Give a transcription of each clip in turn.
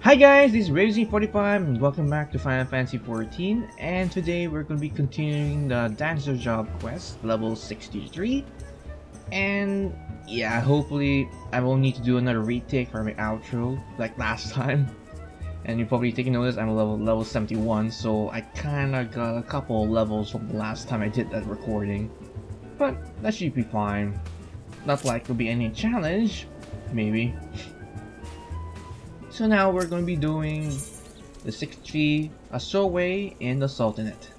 Hi guys, this is Razy45 and welcome back to Final Fantasy XIV, and today we're going to be continuing the Dancer Job quest, level 63, and yeah, hopefully I won't need to do another retake for my outro like last time. And you're probably taking notice I'm level 71, so I kinda got a couple levels from the last time I did that recording. But that should be fine. Not like there'll be any challenge, maybe. So now we're going to be doing the 63 Soirée in the Sultanate.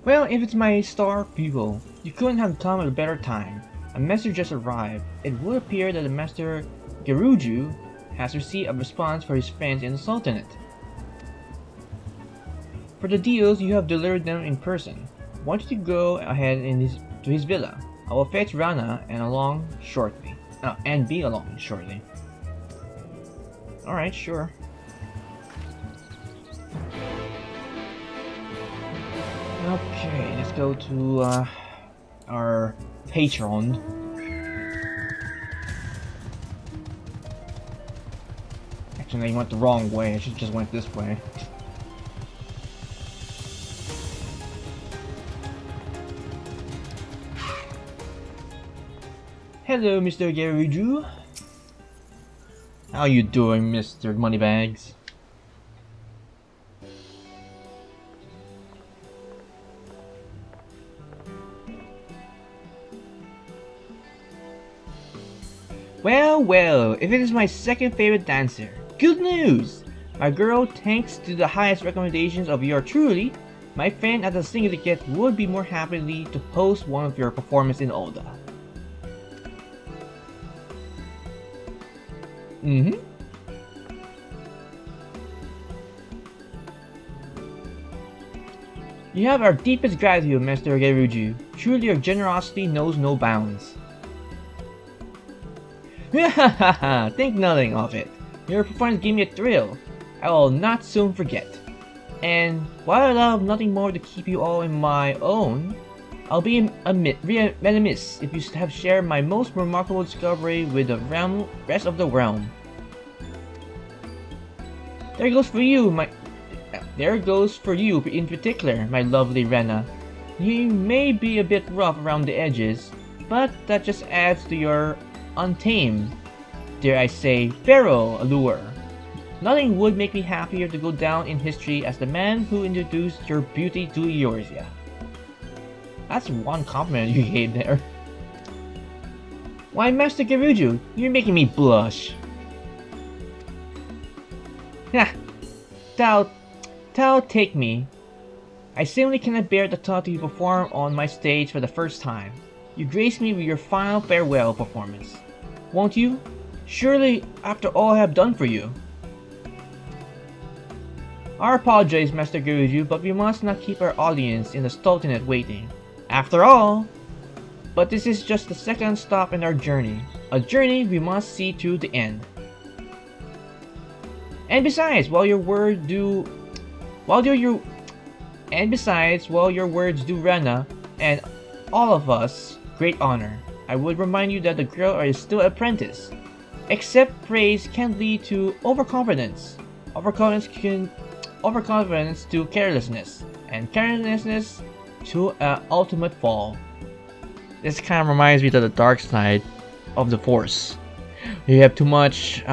Well, if it's my star people, you couldn't have come at a better time. A message just arrived. It would appear that the Master Geruju has received a response for his friends in the Sultanate. For the deals, you have delivered them in person. Want you to go ahead to his villa. I will fetch Rana and be along shortly. Alright, sure. Okay, let's go to our patron. Actually, I went the wrong way. I should just went this way. Hello, Mr. Geruju. How you doing, Mr. Moneybags? Well, if it is my second favorite dancer, good news! My girl, thanks to the highest recommendations of your truly, my friend at the syndicate would be more happily to post one of your performances in Ul'dah. You have our deepest gratitude, Master Geruju. Truly, your generosity knows no bounds. Think nothing of it. Your performance gave me a thrill. I will not soon forget. And while I love nothing more to keep you all in my own, I'll be remiss if you have shared my most remarkable discovery with the rest of the realm. There goes for you in particular, my lovely Rena. You may be a bit rough around the edges, but that just adds to your untamed, dare I say, feral allure. Nothing would make me happier to go down in history as the man who introduced your beauty to Eorzea. That's one compliment you gave there. Why, Master Geruju, you're making me blush. Ha! Thou take me. I simply cannot bear the thought you perform on my stage for the first time. You grace me with your final farewell performance. Won't you? Surely, after all I have done for you. I apologize, Master Geruju, but we must not keep our audience in the Sultanate waiting. After all, but this is just the second stop in our journey, a journey we must see to the end. And besides, while your words do Rana and all of us great honor, I would remind you that the girl is still an apprentice. Accept praise can lead to overconfidence. Overconfidence to carelessness, and carelessness to an ultimate fall. This kind of reminds me of the dark side of the Force. You have too much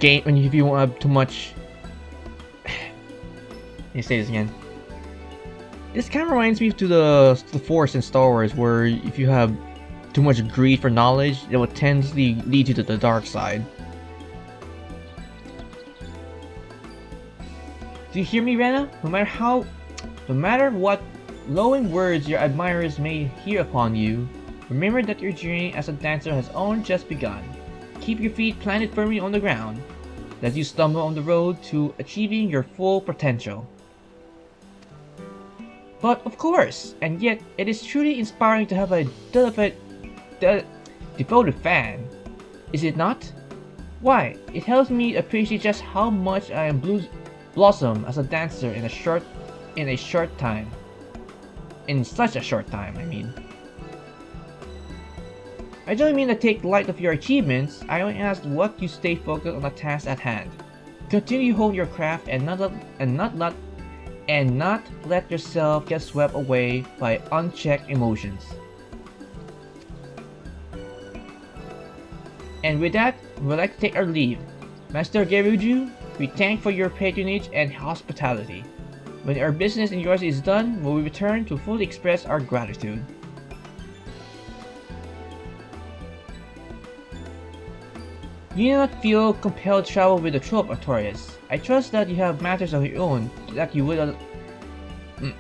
if you have too much. Let me say this again. This kind of reminds me to the Force in Star Wars, where if you have too much greed for knowledge, it will tend to lead you to the dark side. Do you hear me, Rena? No matter what glowing words your admirers may hear upon you, remember that your journey as a dancer has only just begun. Keep your feet planted firmly on the ground, as you stumble on the road to achieving your full potential. But of course, and yet it is truly inspiring to have a devoted fan, is it not? Why, it helps me appreciate just how much I am blossom as a dancer in such a short time, I mean. I don't mean to take light of your achievements, I only ask what you stay focused on the task at hand. Continue hone your craft and not let yourself get swept away by unchecked emotions. And with that, we'd like to take our leave. Master Geruju, we thank for your patronage and hospitality. When our business and yours is done, we will return to fully express our gratitude. You do not feel compelled to travel with the Troupe, Artorias. I trust that you have matters of your own that you would. You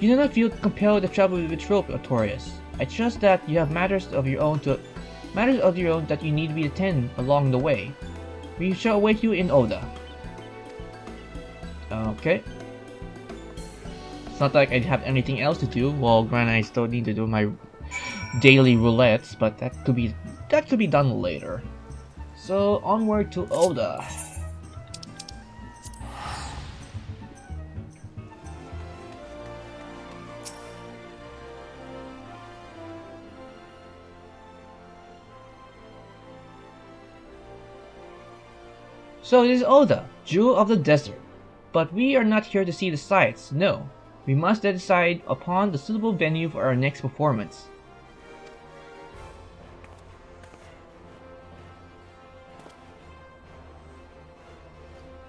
do not feel compelled to travel with the Troupe, Artorias. I trust that you have matters of your own that you need to be attended along the way. We shall await you in Ul'dah. Okay. It's not like I have anything else to do. Well, granted, I still need to do my daily roulettes, but that could be done later. So onward to Ul'dah. So this is Ul'dah, Jewel of the Desert. But we are not here to see the sights, no. We must decide upon the suitable venue for our next performance.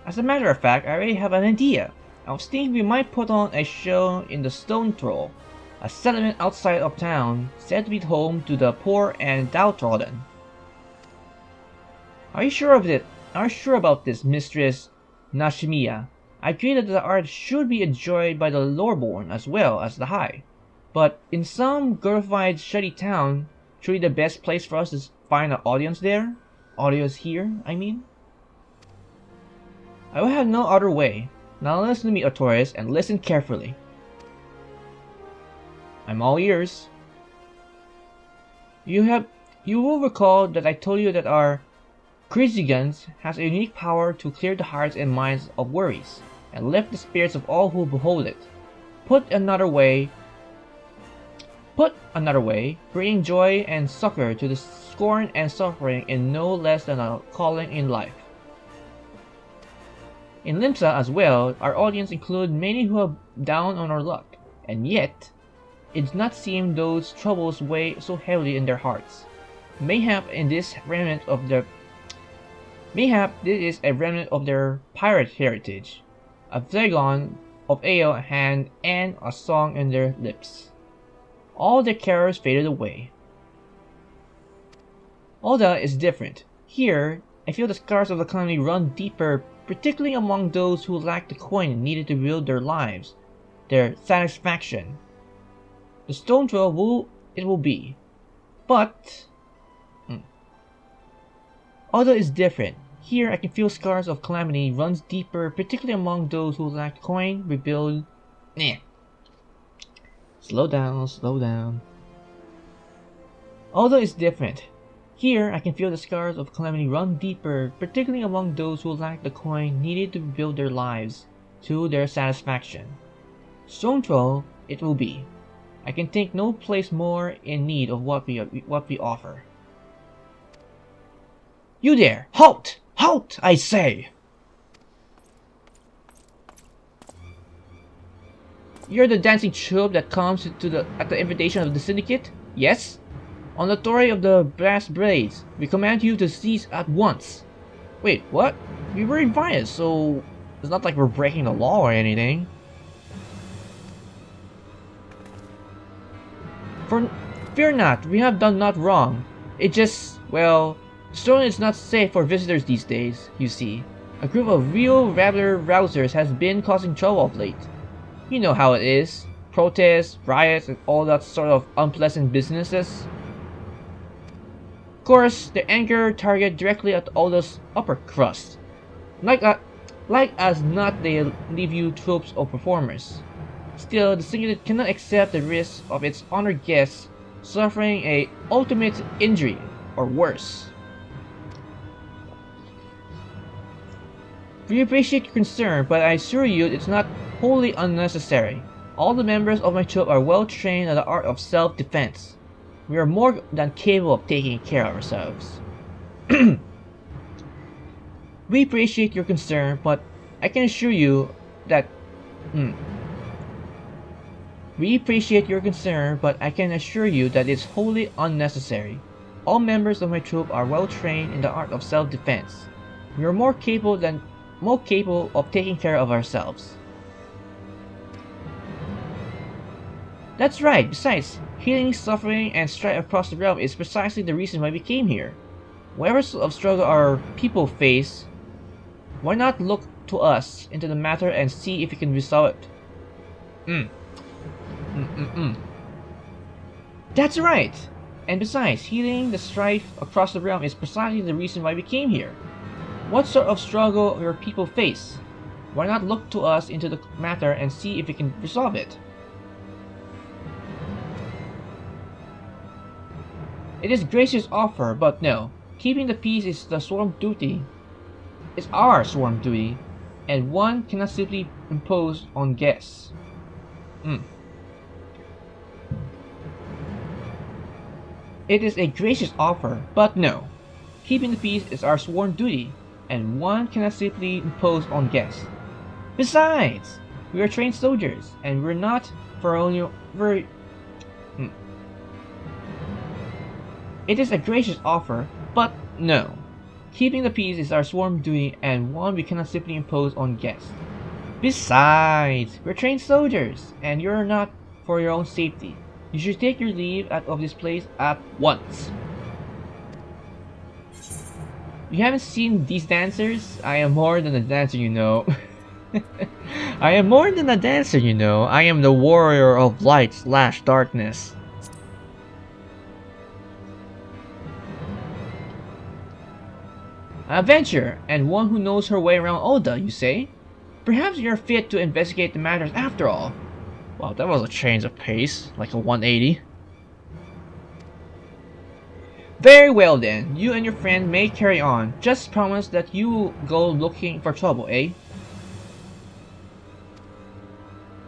As a matter of fact, I already have an idea. I was thinking we might put on a show in the Stonesthrow, a settlement outside of town, said to be home to the poor and downtrodden. Are you sure of it? Are you sure about this, Mistress Nashmeira? I agree that the art should be enjoyed by the loreborn as well as the high. But in some glorified shantytown, truly the best place for us to find an audience there? Audience here, I mean? I will have no other way. Now listen to me, Artorias, and listen carefully. I'm all ears. You will recall that I told you that our Chrysigans has a unique power to clear the hearts and minds of worries, and lift the spirits of all who behold it. Put another way, bringing joy and succor to the scorned and suffering in no less than a calling in life. In Limsa as well, our audience include many who are down on our luck, and yet, it does not seem those troubles weigh so heavily in their hearts. Mayhap this is a remnant of their pirate heritage, a flagon of ale at hand and a song in their lips. All their cares faded away. Ul'dah is different. Here, I feel the scars of the calamity run deeper, particularly among those who lack the coin needed to build their lives, their satisfaction. The Stonesthrow will be, but Ul'dah is different. Here I can feel scars of calamity runs deeper, particularly among those who lack coin, rebuild. Slow down, slow down. Ul'dah is different. Here I can feel the scars of calamity run deeper, particularly among those who lack the coin needed to rebuild their lives to their satisfaction. Stonesthrow it will be. I can think no place more in need of what we offer. You there! Halt! Halt, I say! You're the dancing troupe that comes at the invitation of the syndicate? Yes? On the authority of the brass blades, we command you to cease at once. Wait, what? We were invited, so it's not like we're breaking the law or anything. Fear not, we have done not wrong. It just, well, Stone is not safe for visitors these days, you see. A group of real rabble-rousers has been causing trouble of late. You know how it is. Protests, riots, and all that sort of unpleasant businesses. Of course, the anchor target directly at all those upper crust. Like as not they leave you troops of performers. Still, the syndicate cannot accept the risk of its honored guests suffering a ultimate injury, or worse. We appreciate your concern, but I assure you it's not wholly unnecessary. All the members of my troupe are well trained in the art of self-defense. We are more than capable of taking care of ourselves. We appreciate your concern, but I can assure you that... We appreciate your concern, but I can assure you that it's wholly unnecessary. All members of my troop are well trained in the art of self-defense. We are more capable of taking care of ourselves. That's right. Besides, healing, suffering, and strife across the realm is precisely the reason why we came here. Whatever sort of struggle our people face, why not look to us into the matter and see if we can resolve it? That's right! And besides, healing the strife across the realm is precisely the reason why we came here. What sort of struggle your people face? Why not look to us into the matter and see if we can resolve it? It is gracious offer, but no. Keeping the peace is the sworn duty. It's our sworn duty, and one cannot simply impose on guests. It is a gracious offer, but no. Keeping the peace is our sworn duty, and one cannot simply impose on guests. Besides, we are trained soldiers, and we're not for only very. It is a gracious offer, but no. Keeping the peace is our sworn duty, and one we cannot simply impose on guests. Besides, we're trained soldiers, and you're not for your own safety. You should take your leave out of this place at once. You haven't seen these dancers? I am more than a dancer, you know. I am more than a dancer, you know. I am the warrior of light/darkness. An adventurer, and one who knows her way around Ul'dah, you say? Perhaps you're fit to investigate the matters after all. Wow, that was a change of pace, like a 180. Very well then, you and your friend may carry on. Just promise that you will go looking for trouble, eh?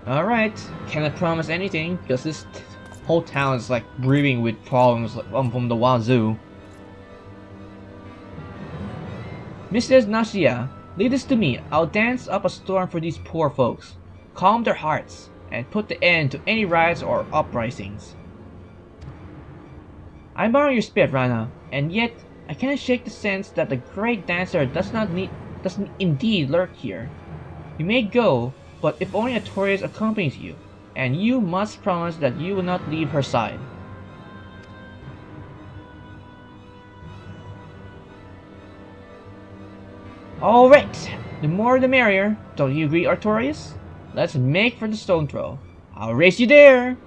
Alright, cannot promise anything, because this whole town is like breathing with problems from the wazoo. Mrs. Nashmeira, leave this to me. I'll dance up a storm for these poor folks, calm their hearts, and put the end to any riots or uprisings. I admire your spirit, Rana, and yet I cannot shake the sense that the great dancer doesn't indeed lurk here. You may go, but if only a tourist accompanies you, and you must promise that you will not leave her side. Alright, the more the merrier, don't you agree, Artorias? Let's make for the Stonesthrow. I'll race you there!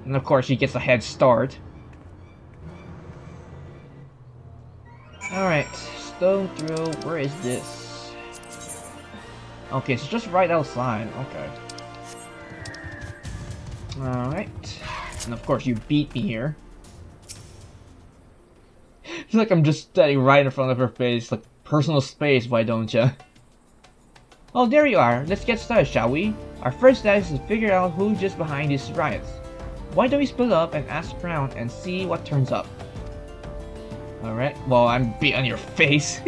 And of course she gets a head start. Alright, Stonesthrow, where is this? Okay, it's just right outside, okay. Alright, and of course you beat me here. It's like I'm just standing right in front of her face, like personal space, why don't ya? Well, there you are. Let's get started, shall we? Our first task is to figure out who's just behind these riots. Why don't we split up and ask around and see what turns up? Alright, well, I'm beat on your face.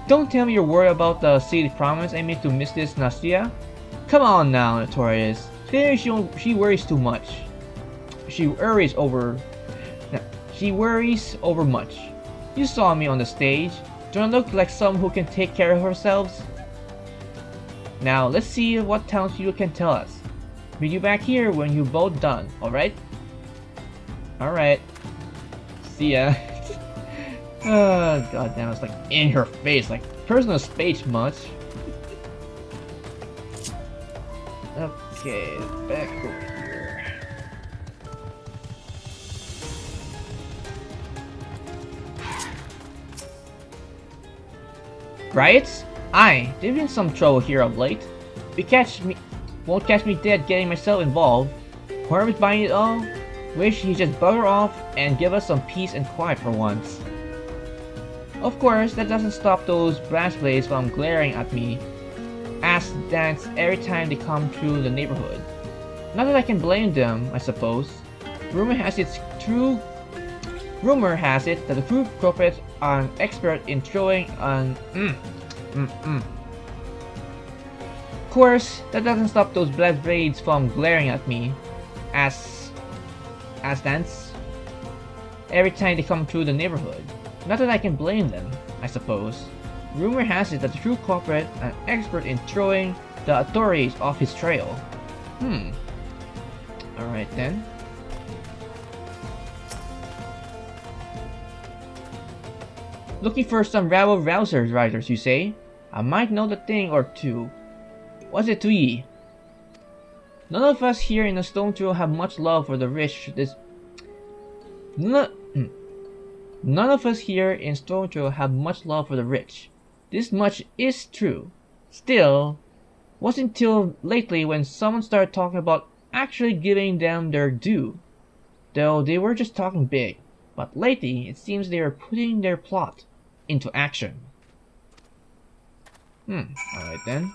Don't tell me you're worried about the silly promise I made to Mrs. Nashmeira. Come on now, Notorious. Clearly she worries too much. She worries over much. You saw me on the stage. Do I look like someone who can take care of herself? Now, let's see what townspeople can tell us. Meet you back here when you're both done, alright? Alright. See ya. Oh, goddamn, it's like in her face, like personal space much. Okay, back over here. Riots? Aye, there's been some trouble here of late. Won't catch me dead getting myself involved. Whoever's buying it all, wish he'd just bugger off and give us some peace and quiet for once. Of course, that doesn't stop those brass blades from glaring at me. Ass dance every time they come through the neighborhood. Not that I can blame them, I suppose. Rumor has it that the Troupe culprits are an expert in throwing an Of course, that doesn't stop those blood blades from glaring at me as dance every time they come through the neighborhood. Not that I can blame them, I suppose. Rumor has it that the Troupe culprit is an expert in throwing the authorities off his trail. Alright then. Looking for some rabble-rousers, riders, you say? I might know the thing or two. What's it to ye? None of us here in the Stonesthrow have much love for the rich. None of us here in Stonesthrow have much love for the rich. This much is true. Still, wasn't until lately when someone started talking about actually giving them their due. Though they were just talking big. But lately, it seems they are putting their plot into action. Alright then.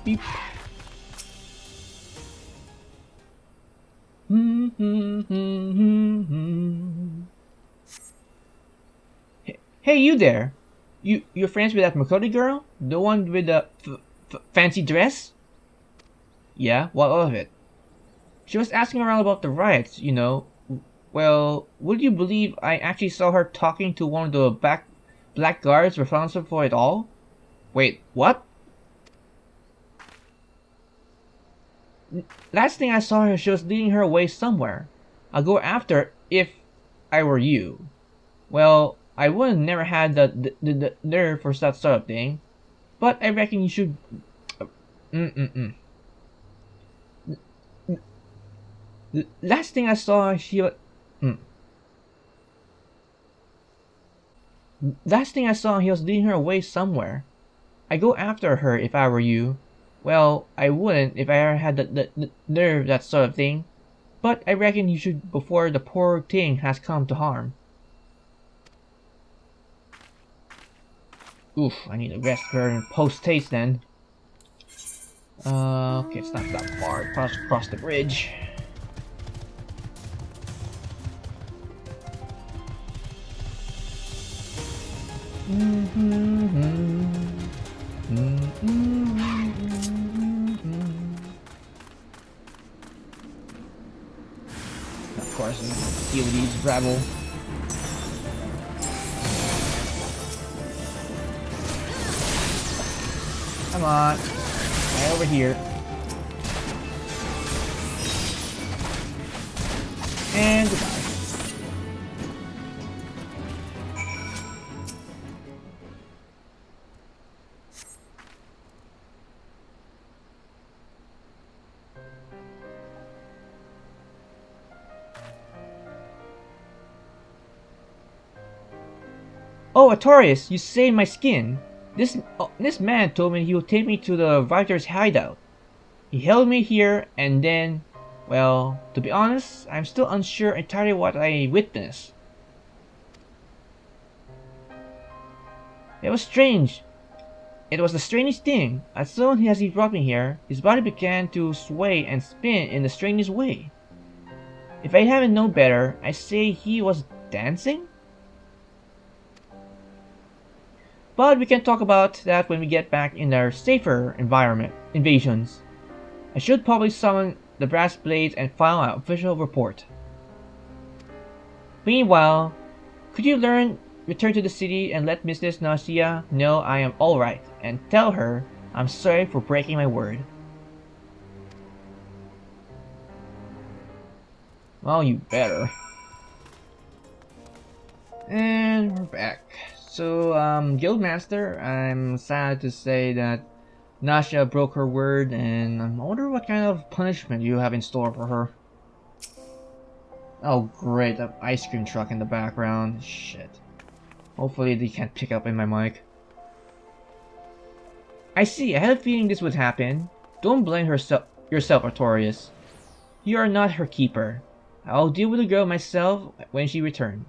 Beep. Hey, you there! You're friends with that Makoti girl? The one with the fancy dress? Yeah, what of it? She was asking around about the riots, you know. Well, would you believe I actually saw her talking to one of the black guards responsible for it all? Wait, what? Last thing I saw her, she was leading her away somewhere. I'll go after her if I were you. Well, I wouldn't never had the nerve for that sort of thing. But I reckon you should... Last thing I saw, Last thing I saw, he was leading her away somewhere. I'd go after her if I were you. Well, I wouldn't if I ever had the nerve, that sort of thing. But I reckon you should before the poor thing has come to harm. Oof, I need to rest her in post-haste then. Okay, it's not that far. Cross the bridge. Of course, I'm gonna deal with these rabble. Come on, right over here. And goodbye. Oh, Artorias, you saved my skin. This man told me he would take me to the writer's hideout. He held me here and then, well, to be honest, I'm still unsure entirely what I witnessed. It was strange. It was the strangest thing. As soon as he brought me here, his body began to sway and spin in the strangest way. If I haven't known better, I say he was dancing? But we can talk about that when we get back in our safer invasions. I should probably summon the brass blades and file an official report. Meanwhile, could you return to the city and let Mrs. Nashmeira know I am alright, and tell her I'm sorry for breaking my word. Well, you better. And we're back. So, Guildmaster, I'm sad to say that Nasha broke her word, and I wonder what kind of punishment you have in store for her. Oh great, that ice cream truck in the background. Shit. Hopefully they can't pick up in my mic. I see, I had a feeling this would happen. Don't blame yourself, Artorias. You are not her keeper. I'll deal with the girl myself when she returns.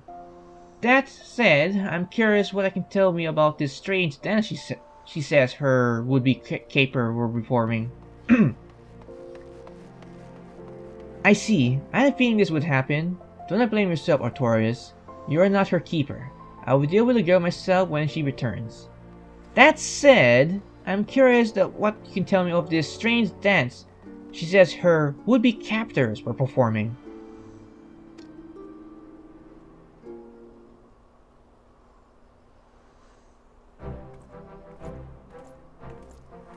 That said, I'm curious what I can tell me about this strange dance she says her would-be caper were performing. I see. I had a feeling this would happen. Do not blame yourself, Artorias. You are not her keeper. I will deal with the girl myself when she returns. That said, I'm curious what you can tell me of this strange dance she says her would-be captors were performing.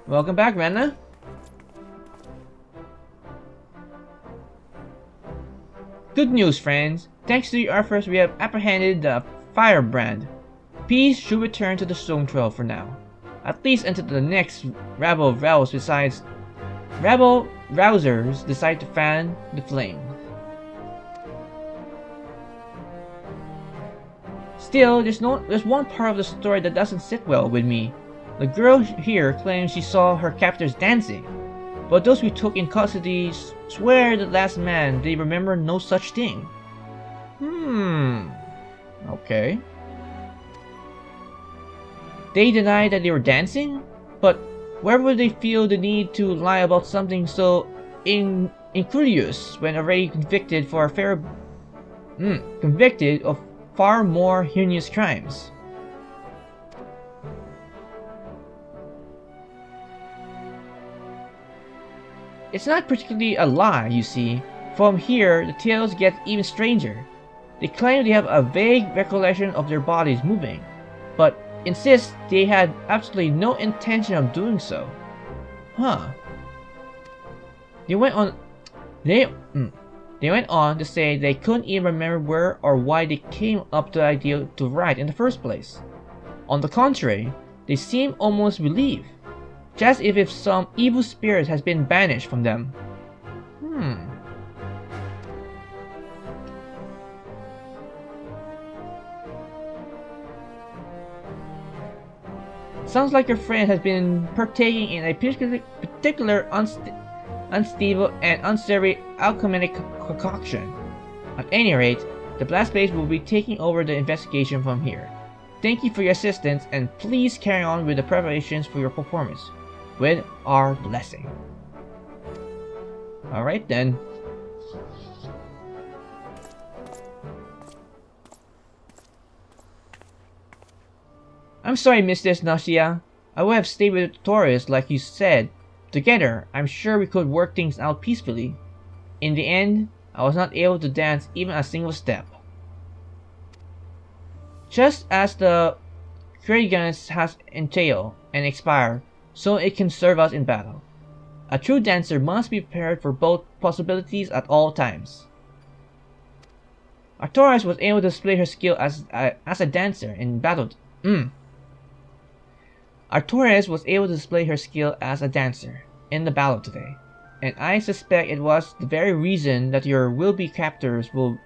Welcome back, Rena. Good news, friends. Thanks to your efforts, we have apprehended the firebrand. Peace should return to the Stonesthrow for now. At least until the next rabble-rousers decide to fan the flame. Still, there's one part of the story that doesn't sit well with me. The girl here claims she saw her captors dancing, but those we took in custody swear that last man they remember no such thing. Okay. They deny that they were dancing? But where would they feel the need to lie about something so injurious when already convicted of far more heinous crimes? It's not particularly a lie, you see. From here, the tales get even stranger. They claim they have a vague recollection of their bodies moving, but insist they had absolutely no intention of doing so. Huh. They went on to say they couldn't even remember where or why they came up to the idea to write in the first place. On the contrary, they seem almost relieved, just as if some evil spirit has been banished from them. Sounds like your friend has been partaking in a particular unstable and unsavory alchemic concoction. At any rate, the Blast Base will be taking over the investigation from here. Thank you for your assistance, and please carry on with the preparations for your performance, with our blessing. Alright then. I'm sorry, Mistress Nashmeira. I would have stayed with the tutorials like you said. Together, I'm sure we could work things out peacefully. In the end, I was not able to dance even a single step. Just as the Krieger's has entail and expire, so it can serve us in battle. A true dancer must be prepared for both possibilities at all times. Artorias was able to display her skill as a dancer in battle. Artorias was able to display her skill as a dancer in the battle today, and I suspect it was the very reason that your will-be captors will.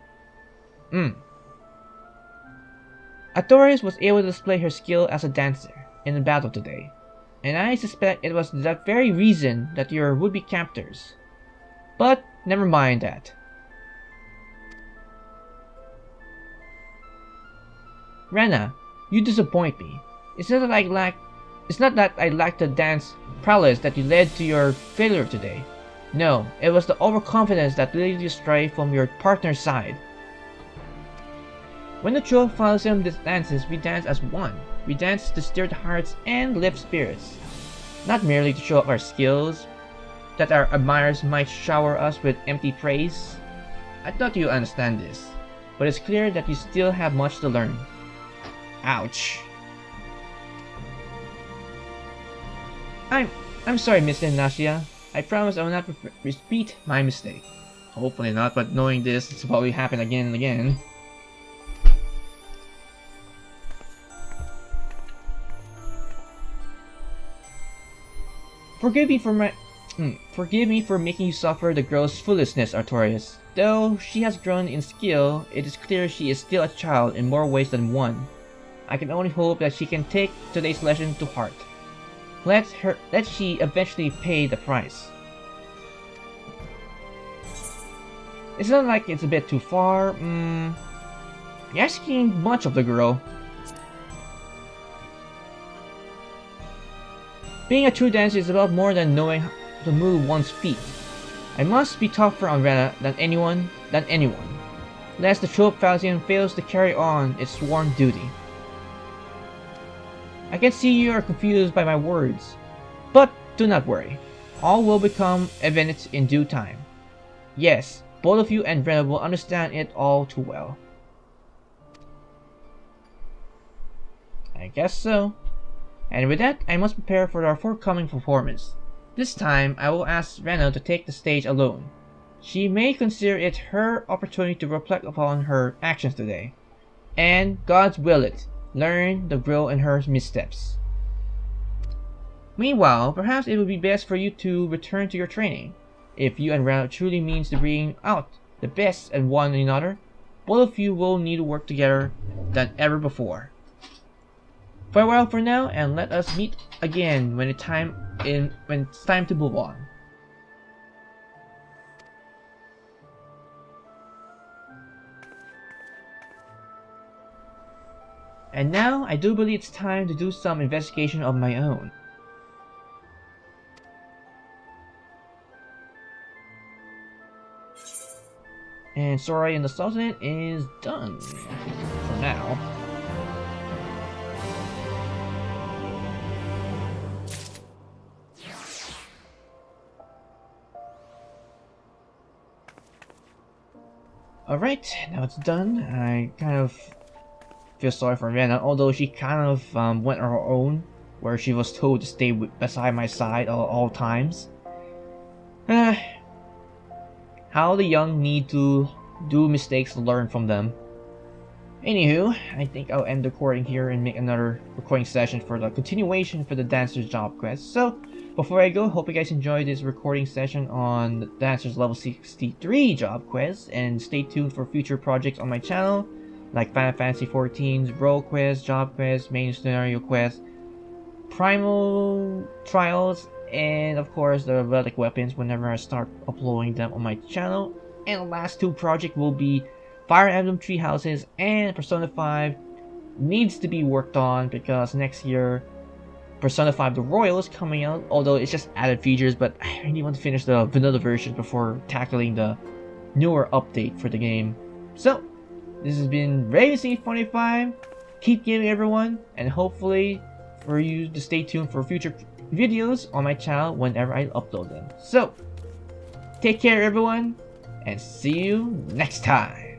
Artorias was able to display her skill as a dancer in the battle today, and I suspect it was that very reason that your would-be captors. But never mind that. Rena, you disappoint me. It's not that I lack the dance prowess that you led to your failure today. No, it was the overconfidence that led you astray from your partner's side. When the Troupe Falsiam dances, we dance as one. We dance to stir the hearts and lift spirits, not merely to show off our skills, that our admirers might shower us with empty praise. I thought you understand this, but it's clear that you still have much to learn. Ouch. I'm sorry, Mr. Nashmeira. I promise I will not repeat my mistake. Hopefully not, but knowing this, it's probably happen again and again. Forgive me for making you suffer the girl's foolishness, Artorias. Though she has grown in skill, it is clear she is still a child in more ways than one. I can only hope that she can take today's lesson to heart. Let she eventually pay the price. It's not like it's a bit too far. You're asking much of the girl. Being a true dancer is about more than knowing how to move one's feet. I must be tougher on Rena than anyone. Lest the Troupe Falsiam fails to carry on its sworn duty. I can see you are confused by my words, but do not worry. All will become evident in due time. Yes, both of you and Rena will understand it all too well. I guess so. And with that, I must prepare for our forthcoming performance. This time, I will ask Rena to take the stage alone. She may consider it her opportunity to reflect upon her actions today. And, God's will it, learn to grow in her missteps. Meanwhile, perhaps it would be best for you to return to your training. If you and Rena truly means to bring out the best in one another, both of you will need to work together than ever before. Farewell for now, and let us meet again when it's time to move on. And now, I do believe it's time to do some investigation of my own. And Soirée in the Sultanatel is done for now. Alright, now it's done. I kind of feel sorry for Rena, although she kind of went on her own, where she was told to stay beside my side at all times. How the young need to do mistakes to learn from them. Anywho, I think I'll end the recording here and make another recording session for the continuation for the Dancer's Job quest. So, before I go, hope you guys enjoyed this recording session on the Dancer's level 63 job quest, and stay tuned for future projects on my channel, like Final Fantasy XIV's role quest, job quest, main scenario quest, primal trials, and of course the relic weapons whenever I start uploading them on my channel. And the last two projects will be Fire Emblem Tree Houses and Persona 5 needs to be worked on because next year Persona 5 The Royal is coming out, although it's just added features, but I really want to finish the vanilla version before tackling the newer update for the game. So, this has been Raven45. Keep gaming, everyone, and hopefully for you to stay tuned for future videos on my channel whenever I upload them. So, take care, everyone, and see you next time.